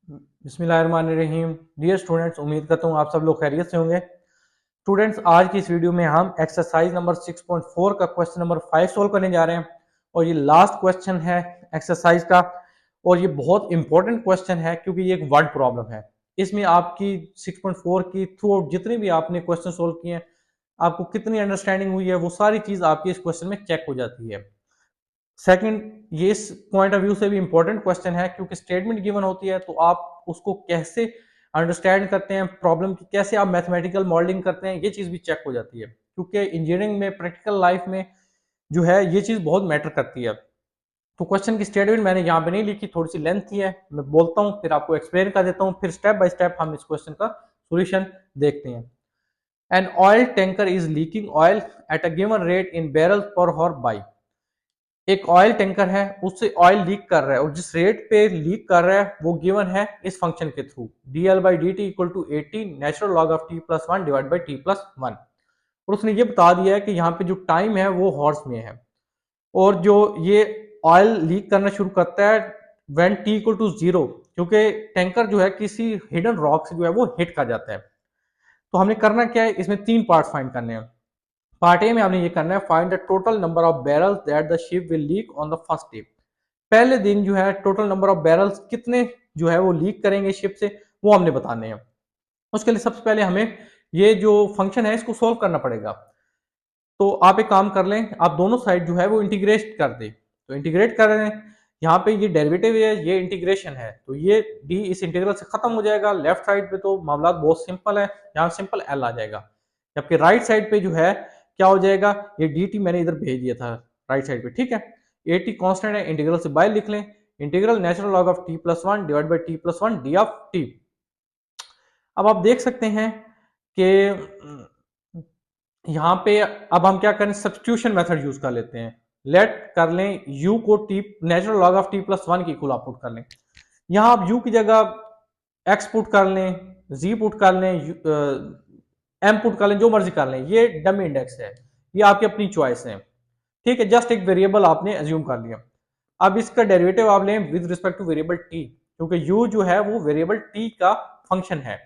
बिस्मिल्लाहिर्रहमानिर्रहीम। Dear students, उम्मीद करता हूँ आप सब लोग खैरियत से होंगे। स्टूडेंट्स, आज की इस वीडियो में हम एक्सरसाइज नंबर 6.4 का क्वेश्चन नंबर 5 सोल्व करने जा रहे हैं और ये लास्ट क्वेश्चन है एक्सरसाइज का। और ये बहुत इंपॉर्टेंट क्वेश्चन है क्योंकि ये एक वर्ड प्रॉब्लम है। इसमें आपकी 6.4 की थ्रू आउट जितने भी आपने क्वेश्चन सोल्व किए हैं, आपको कितनी अंडरस्टैंडिंग हुई है, वो सारी चीज आपकी इस क्वेश्चन में चेक हो जाती है। सेकंड, ये इस पॉइंट ऑफ व्यू से भी इंपॉर्टेंट क्वेश्चन है क्योंकि स्टेटमेंट गिवन होती है तो आप उसको कैसे अंडरस्टैंड करते हैं, प्रॉब्लम की कैसे आप मैथमेटिकल मॉडलिंग करते हैं, ये चीज भी चेक हो जाती है क्योंकि इंजीनियरिंग में प्रैक्टिकल लाइफ में जो है ये चीज बहुत मैटर करती है। तो क्वेश्चन की स्टेटमेंट मैंने यहाँ पे नहीं लिखी, थोड़ी सी लेंथी है, मैं बोलता हूँ फिर आपको एक्सप्लेन कर देता हूँ, फिर स्टेप बाय स्टेप हम इस क्वेश्चन का सोल्यूशन देखते हैं। An oil tanker is leaking oil at a given rate in barrel पर हॉर बाई। एक ऑयल टैंकर है, उससे ऑयल लीक कर रहा है और जिस रेट पे लीक कर रहा है वो गिवन है इस फंक्शन के through dl by D T equal to 80 natural log of t plus one divide by T plus one. और उसने ये बता दिया है कि यहाँ पे जो टाइम है वो हॉर्स में है और जो ये ऑयल लीक करना शुरू करता है when t equal to zero, क्योंकि टैंकर जो है किसी हिडन रॉक से जो है वो हिट कर जाता है। तो हमने करना क्या है, इसमें तीन पार्ट फाइंड करने हैं। पार्ट ए में हमने ये करना है, find the total number of barrels that the ship will leak on the first day. पहले दिन जो है टोटल नंबर ऑफ बैरल्स कितने जो है वो लीक करेंगे शिप से, वो हमने बताने हैं। उसके लिए सबसे पहले हमें ये जो फंक्शन है इसको सोल्व करना पड़ेगा। तो आप एक काम कर लें, आप दोनों साइड जो है वो इंटीग्रेट कर दें। तो इंटीग्रेट कर रहे हैं, यहाँ पे ये डेरिवेटिव है, ये इंटीग्रेशन है, तो ये डी इस इंटीग्रल से खत्म हो जाएगा। लेफ्ट साइड पे तो मामला बहुत सिंपल है, यहाँ सिंपल एल आ जाएगा। जबकि राइट साइड पे जो है क्या हो जाएगा, ये डी टी मैंने इधर भेज दिया था राइट साइड पे, ठीक है। ए टी कॉन्स्टेंट है, इंटीग्रल से बाय लिख लें, integral natural log of T plus one divide by T plus one D of T. अब आप देख सकते हैं कि यहाँ पे अब हम क्या करें, सब्स्टिट्यूशन मेथड यूज कर लेते हैं। लेट कर लें u को T natural log of T plus one की इक्वल आप पुट कर लें। यहाँ आप u की जगह x पुट कर लें, z पुट कर लें, m पुट कर लें, जो मर्जी कर लें, ये डमी इंडेक्स है, ये आपकी अपनी चॉइस है, ठीक है। जस्ट एक वेरिएबल आपने एज्यूम कर लिया। अब इसका डेरिवेटिव आप लें with respect two variable t, क्योंकि u जो है वो वेरिएबल t का फंक्शन है।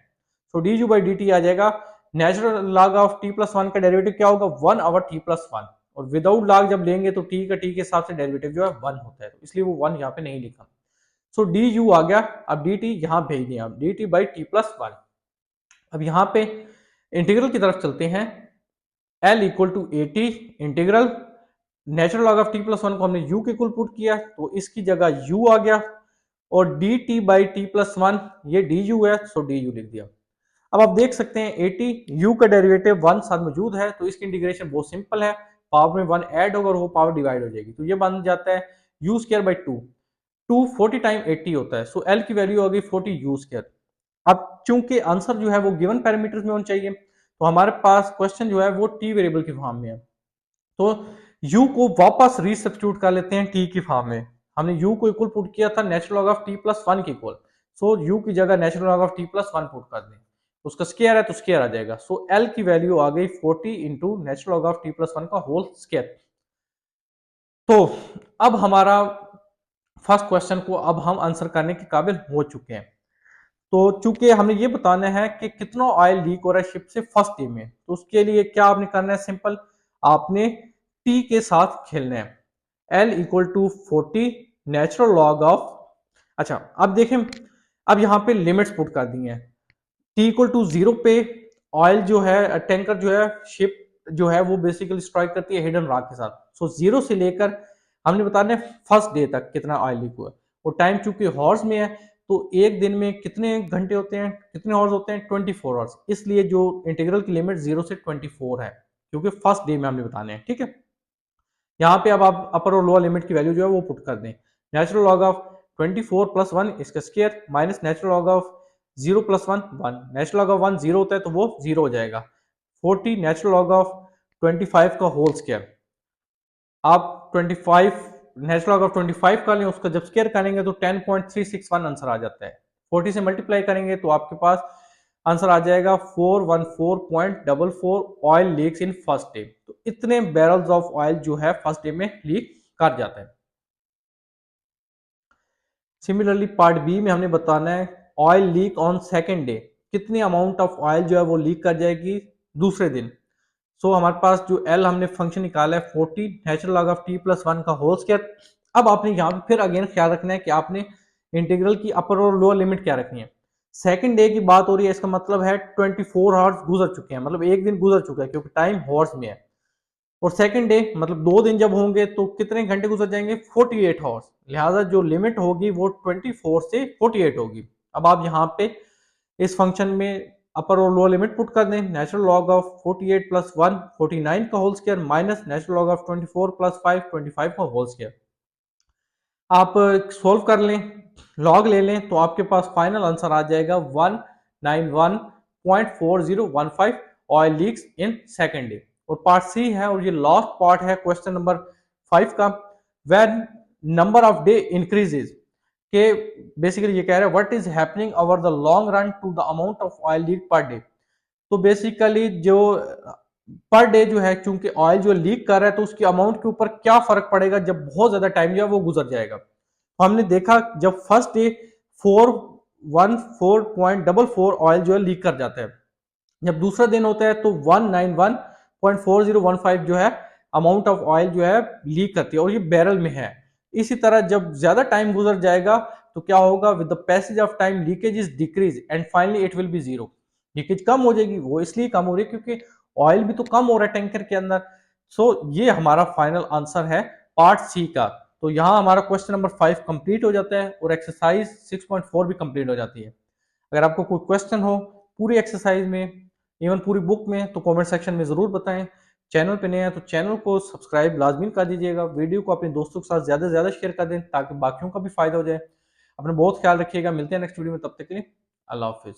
तो d u by D t आ जाएगा, natural log of T plus one का डेरिवेटिव क्या होगा, one over t plus one. और विदाउट लॉग जब लेंगे तो टी का टी के हिसाब से डेरिवेटिव जो है वन होता है, तो इसलिए वो वन यहाँ पे नहीं लिखा। सो डी यू आ गया, अब डी टी यहाँ भेज दिया, अब D T by T plus one. अब यहाँ पे इंटीग्रल की तरफ चलते हैं, L equal to A T integral natural log of T plus one को हमने u के इक्वल पुट किया तो इसकी जगह u आ गया, और D T by T plus one ये डी यू है, सो डी यू लिख दिया। अब आप देख सकते हैं 80 u का डेरिवेटिव वन साथ मौजूद है, तो इसकी इंटीग्रेशन बहुत सिंपल है, पावर में वन ऐड होगा और वो पावर डिवाइड हो जाएगी, तो ये बन जाता है u square by two. 40 time 80 होता है, सो l की वैल्यू होगी 40 u स्क्वायर। अब चूंकि आंसर जो है वो गिवन पैरामीटर्स में होना चाहिए, तो हमारे पास क्वेश्चन जो है वो t वेरिएबल की फॉर्म में है, तो u को वापस रीसब्स्टिट्यूट कर लेते हैं t की फॉर्म में। हमने u को इक्वल पुट किया था natural log of t plus one के इक्वल, सो u की जगह natural log of t plus one put कर दें, उसका स्क्वायर है तो स्क्वायर आ जाएगा। सो l की वैल्यू आ गई 40 into natural log of t plus one का होल स्क्वायर। तो अब हमारा फर्स्ट क्वेश्चन को अब हम आंसर करने के काबिल हो चुके हैं। तो चूंकि हमें ये बताना है कि कितना ऑयल लीक हो रहा है शिप से फर्स्ट डे में, तो उसके लिए क्या आपने करना है, सिंपल आपने टी के साथ खेलना है। L equal to 40 natural log of, अच्छा अब देखें, अब यहाँ पे लिमिट्स पुट कर दी हैं। टी इक्वल टू जीरो पे ऑयल जो है टैंकर जो है शिप जो है वो बेसिकली स्ट्राइक करती है हिडन रॉक के साथ। सो जीरो से लेकर हमने बताना है फर्स्ट डे तक कितना ऑयल लीक हुआ, और टाइम चूंकि हॉर्स में है तो एक दिन में कितने घंटे होते हैं, कितने हॉर्स होते हैं, 24 हॉर्स, इसलिए जो इंटीग्रल की लिमिट 0 से 24 है, क्योंकि फर्स्ट डे में हमने बताने हैं, ठीक है। यहाँ पे अब आप अपर और लोअर लिमिट की वैल्यू जो है वो पुट कर दें। Natural log of 24 plus one इसका square minus natural log of 0 plus one one, natural log of one zero होता है तो वो जीरो हो जाएगा। 40 नेचुरल लॉग ऑफ 25 का होल स्क्वायर, आप 25 नेचुरल लॉग ऑफ 25 का लें, उसका जब स्क्वायर करेंगे तो 10.361 आंसर आ जाता है। 40 से मल्टीप्लाई करेंगे तो आपके पास आंसर आ जाएगा 414.44 oil leaks in first day. तो इतने बैरल्स ऑफ ऑयल जो है फर्स्ट डे में लीक कर जाता है। सिमिलरली पार्ट बी में हमने बताना है oil leak on second day, कितनी अमाउंट ऑफ ऑयल जो है वो लीक कर जाएगी दूसरे दिन। सो हमारे पास जो एल हमने फंक्शन निकाला है 40 natural log of T plus 1 का होल स्क्वायर। अब आपने यहाँ पे फिर अगेन ख्याल रखना है कि आपने इंटीग्रल की अपर और लोअर लिमिट क्या रखनी है। सेकंड डे की बात हो रही है, इसका मतलब है 24 आवर्स गुजर चुके हैं, मतलब एक दिन गुजर चुका है क्योंकि टाइम हॉर्स में है। और सेकंड डे मतलब 2 दिन जब होंगे तो कितने घंटे गुजर जाएंगे, 48 आवर्स। लिहाजा जो लिमिट होगी वो 24 से 48 होगी। अब आप यहाँ पे इस फंक्शन में अपर और लोअर लिमिट पुट कर दें। नेचुरल लॉग ऑफ 48 प्लस 1 49 का whole square minus natural log of 24 plus 5 25 का होल स्क्वायर। आप सोल्व कर लें, लॉग ले लें तो आपके पास फाइनल आंसर आ जाएगा 191.4015 oil leaks in second day. और पार्ट सी है और ये लास्ट पार्ट है क्वेश्चन नंबर 5 का। When number of day increases, के बेसिकली ये कह रहा है what is happening over the long run to the amount of oil leak per day. तो बेसिकली जो पर डे जो है, चूंकि ऑयल जो लीक कर रहा है तो उसकी अमाउंट के ऊपर क्या फर्क पड़ेगा जब बहुत ज्यादा टाइम जो है वो गुजर जाएगा। तो हमने देखा जब फर्स्ट डे 414.44 ऑयल जो है लीक कर जाता है, जब दूसरा दिन होता है तो 191.4015 जो है अमाउंट ऑफ ऑयल जो है लीक करती है और ये बैरल में है। इसी तरह जब ज्यादा टाइम गुजर जाएगा तो क्या होगा, with the passage of time leakage is decrease and finally it will be zero. Leakage कम हो जाएगी, वो इसलिए कम हो रही है क्योंकि ऑयल भी तो कम हो रहा है टैंकर के अंदर। सो ये हमारा फाइनल आंसर है पार्ट सी का। तो यहाँ हमारा क्वेश्चन नंबर 5 कंप्लीट हो जाता है और एक्सरसाइज 6.4 भी कंप्लीट हो जाती है। अगर आपको कोई क्वेश्चन हो पूरी एक्सरसाइज में, इवन पूरी बुक में, तो कमेंट सेक्शन में जरूर बताएं। चैनल पे नए हैं तो चैनल को सब्सक्राइब लाजमी कर दीजिएगा, वीडियो को अपने दोस्तों के साथ ज्यादा से ज्यादा शेयर कर दें ताकि बाकियों का भी फायदा हो जाए। अपना बहुत ख्याल रखिएगा, मिलते हैं नेक्स्ट वीडियो में, तब तक के लिए अल्लाह हाफिज।